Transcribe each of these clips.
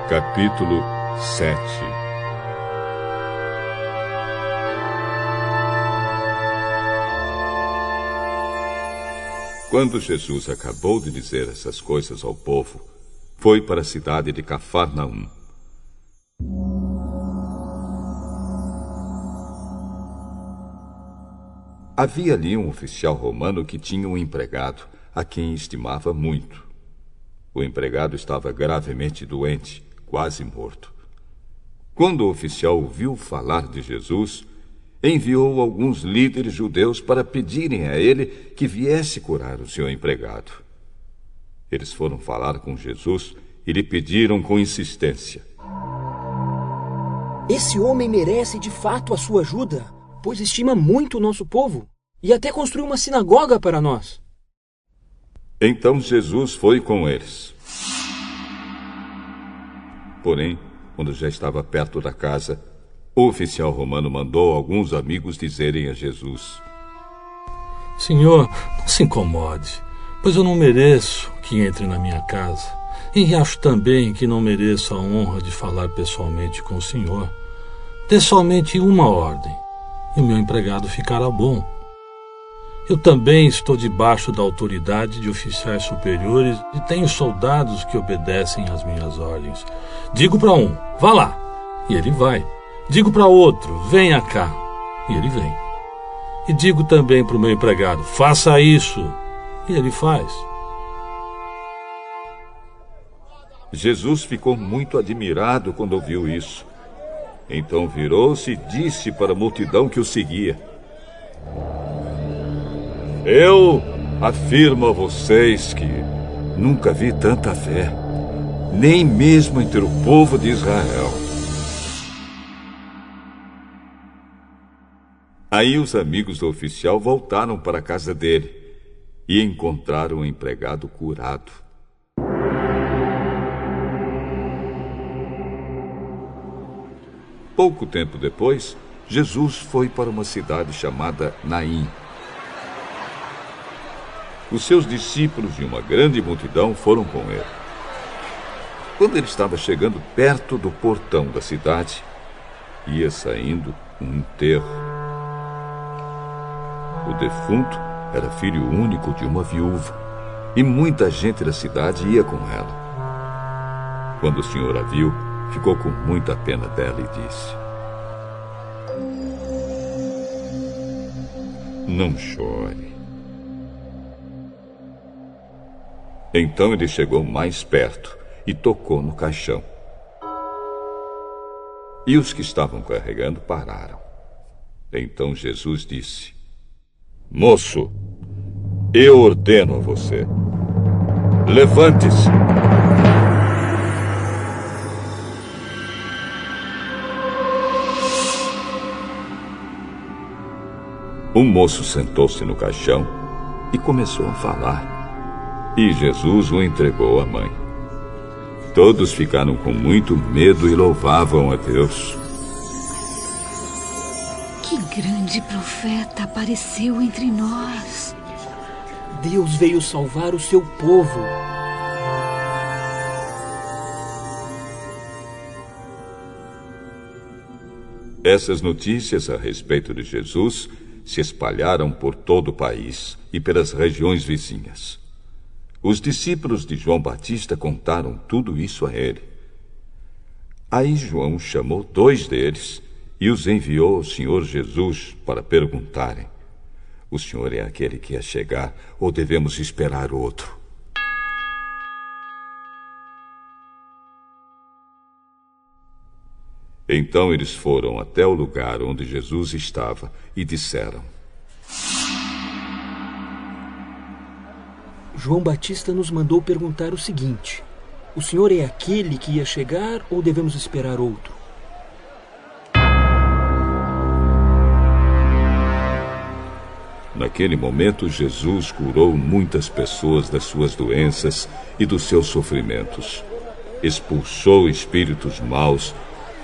Capítulo 7. Quando Jesus acabou de dizer essas coisas ao povo, foi para a cidade de Cafarnaum. Havia ali um oficial romano que tinha um empregado, a quem estimava muito. O empregado estava gravemente doente, quase morto. Quando o oficial ouviu falar de Jesus, enviou alguns líderes judeus para pedirem a ele que viesse curar o seu empregado. Eles foram falar com Jesus e lhe pediram com insistência: Esse homem merece de fato a sua ajuda, pois estima muito o nosso povo e até construiu uma sinagoga para nós. Então Jesus foi com eles. Porém, quando já estava perto da casa, o oficial romano mandou alguns amigos dizerem a Jesus: Senhor, não se incomode, pois eu não mereço que entre na minha casa. E acho também que não mereço a honra de falar pessoalmente com o Senhor. Dê somente uma ordem, e o meu empregado ficará bom. Eu também estou debaixo da autoridade de oficiais superiores e tenho soldados que obedecem às minhas ordens. Digo para um, vá lá, e ele vai. Digo para outro, venha cá, e ele vem. E digo também para o meu empregado, faça isso, e ele faz. Jesus ficou muito admirado quando ouviu isso. Então virou-se e disse para a multidão que o seguia: Eu afirmo a vocês que nunca vi tanta fé, nem mesmo entre o povo de Israel. Aí os amigos do oficial voltaram para a casa dele e encontraram o empregado curado. Pouco tempo depois, Jesus foi para uma cidade chamada Naim. Os seus discípulos e uma grande multidão foram com ele. Quando ele estava chegando perto do portão da cidade, ia saindo um enterro. O defunto era filho único de uma viúva, e muita gente da cidade ia com ela. Quando o Senhor a viu, ficou com muita pena dela e disse: Não chore. Então ele chegou mais perto e tocou no caixão. E os que estavam carregando pararam. Então Jesus disse: Moço, eu ordeno a você, levante-se. O moço sentou-se no caixão e começou a falar. E Jesus o entregou à mãe. Todos ficaram com muito medo e louvavam a Deus. Que grande profeta apareceu entre nós. Deus veio salvar o seu povo. Essas notícias a respeito de Jesus se espalharam por todo o país e pelas regiões vizinhas. Os discípulos de João Batista contaram tudo isso a ele. Aí João chamou 2 deles e os enviou ao Senhor Jesus para perguntarem: O Senhor é aquele que ia chegar ou devemos esperar outro? Então eles foram até o lugar onde Jesus estava e disseram: João Batista nos mandou perguntar o seguinte: O Senhor é aquele que ia chegar ou devemos esperar outro? Naquele momento, Jesus curou muitas pessoas das suas doenças e dos seus sofrimentos. Expulsou espíritos maus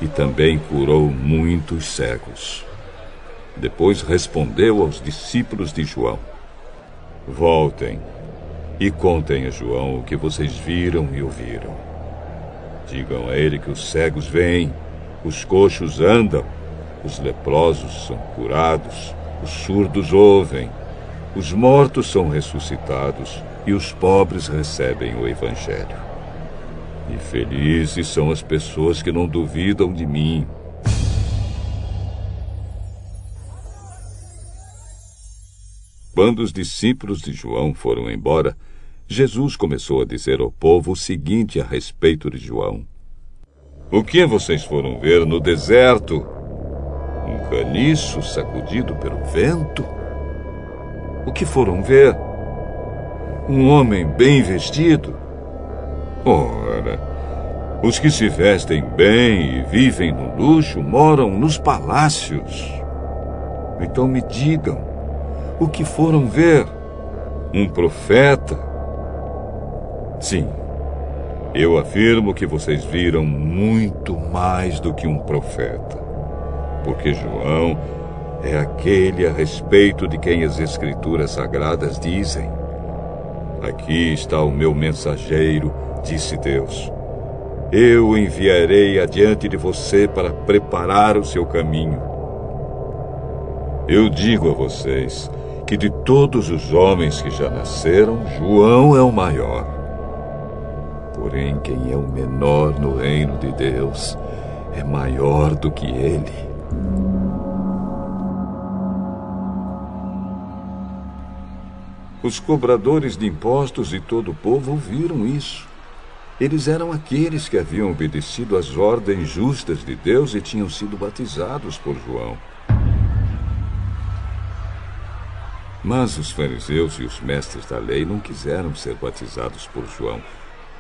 e também curou muitos cegos. Depois respondeu aos discípulos de João: Voltem e contem a João o que vocês viram e ouviram. Digam a ele que os cegos veem, os coxos andam, os leprosos são curados, os surdos ouvem, os mortos são ressuscitados e os pobres recebem o Evangelho. E felizes são as pessoas que não duvidam de mim. Quando os discípulos de João foram embora, Jesus começou a dizer ao povo o seguinte a respeito de João: O que vocês foram ver no deserto? Um caniço sacudido pelo vento? O que foram ver? Um homem bem vestido? Ora, os que se vestem bem e vivem no luxo moram nos palácios. Então me digam, o que foram ver? Um profeta? Sim, eu afirmo que vocês viram muito mais do que um profeta. Porque João é aquele a respeito de quem as Escrituras Sagradas dizem: Aqui está o meu mensageiro, disse Deus. Eu o enviarei adiante de você para preparar o seu caminho. Eu digo a vocês que de todos os homens que já nasceram, João é o maior. Porém, quem é o menor no reino de Deus é maior do que ele. Os cobradores de impostos e todo o povo ouviram isso. Eles eram aqueles que haviam obedecido às ordens justas de Deus e tinham sido batizados por João. Mas os fariseus e os mestres da lei não quiseram ser batizados por João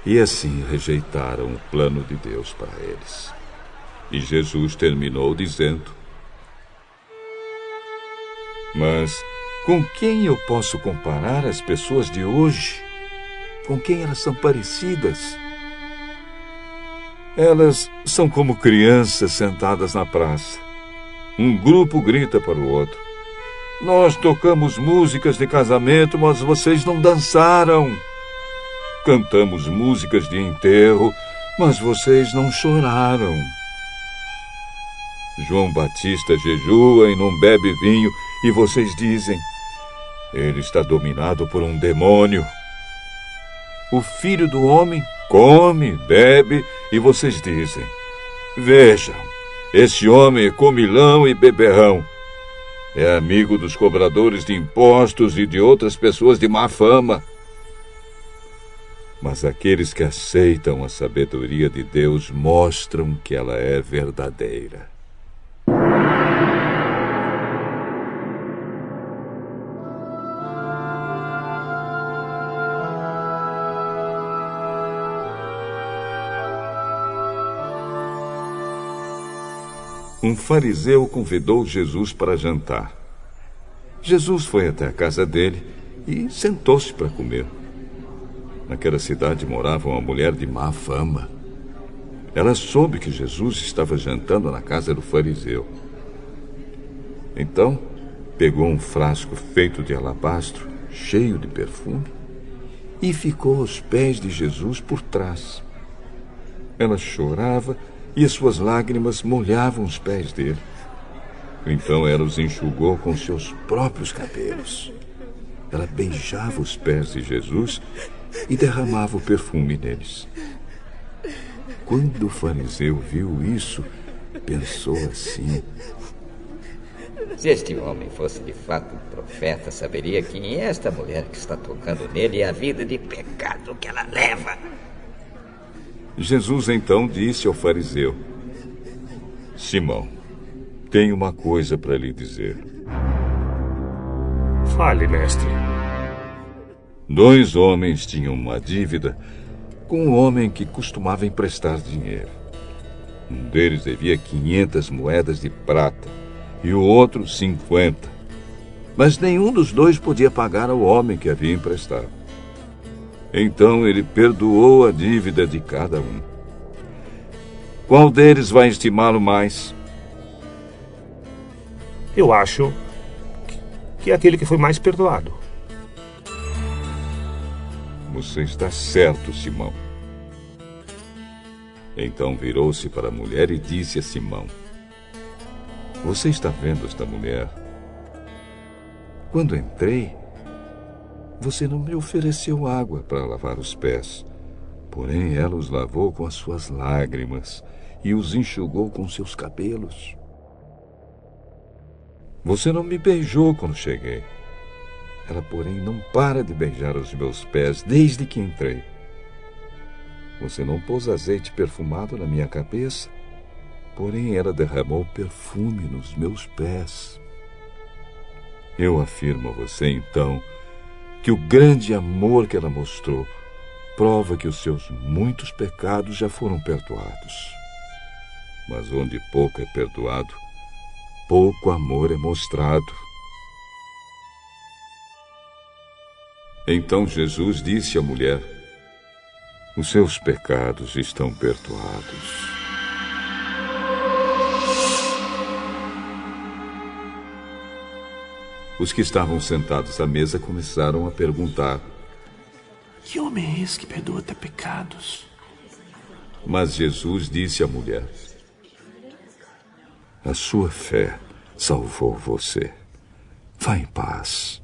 e assim rejeitaram o plano de Deus para eles. E Jesus terminou dizendo: Mas com quem eu posso comparar as pessoas de hoje? Com quem elas são parecidas? Elas são como crianças sentadas na praça. Um grupo grita para o outro: Nós tocamos músicas de casamento, mas vocês não dançaram. Cantamos músicas de enterro, mas vocês não choraram. João Batista jejua e não bebe vinho, e vocês dizem: Ele está dominado por um demônio. O Filho do Homem come, bebe, e vocês dizem: Vejam, esse homem é comilão e beberrão. É amigo dos cobradores de impostos e de outras pessoas de má fama. Mas aqueles que aceitam a sabedoria de Deus mostram que ela é verdadeira. Um fariseu convidou Jesus para jantar. Jesus foi até a casa dele e sentou-se para comer. Naquela cidade morava uma mulher de má fama. Ela soube que Jesus estava jantando na casa do fariseu. Então, pegou um frasco feito de alabastro, cheio de perfume, e ficou aos pés de Jesus por trás. Ela chorava e as suas lágrimas molhavam os pés dele. Então ela os enxugou com seus próprios cabelos. Ela beijava os pés de Jesus e derramava o perfume neles. Quando o fariseu viu isso, pensou assim: Se este homem fosse de fato um profeta, saberia quem é esta mulher que está tocando nele e a vida de pecado que ela leva. Jesus então disse ao fariseu: Simão, tenho uma coisa para lhe dizer. Fale, mestre. 2 homens tinham uma dívida com um homem que costumava emprestar dinheiro. Um deles devia 500 moedas de prata e o outro 50. Mas nenhum dos dois podia pagar ao homem que havia emprestado. Então ele perdoou a dívida de cada um. Qual deles vai estimá-lo mais? eu acho que é aquele que foi mais perdoado. Você está certo, Simão. Então virou-se para a mulher e disse a Simão: Você está vendo esta mulher? Quando entrei, você não me ofereceu água para lavar os pés. Porém, ela os lavou com as suas lágrimas e os enxugou com seus cabelos. Você não me beijou quando cheguei. Ela, porém, não para de beijar os meus pés desde que entrei. Você não pôs azeite perfumado na minha cabeça, porém ela derramou perfume nos meus pés. Eu afirmo a você, então, que o grande amor que ela mostrou prova que os seus muitos pecados já foram perdoados. Mas onde pouco é perdoado, pouco amor é mostrado. Então Jesus disse à mulher: Os seus pecados estão perdoados. Os que estavam sentados à mesa começaram a perguntar: Que homem é esse que perdoa até pecados? Mas Jesus disse à mulher: A sua fé salvou você. Vá em paz.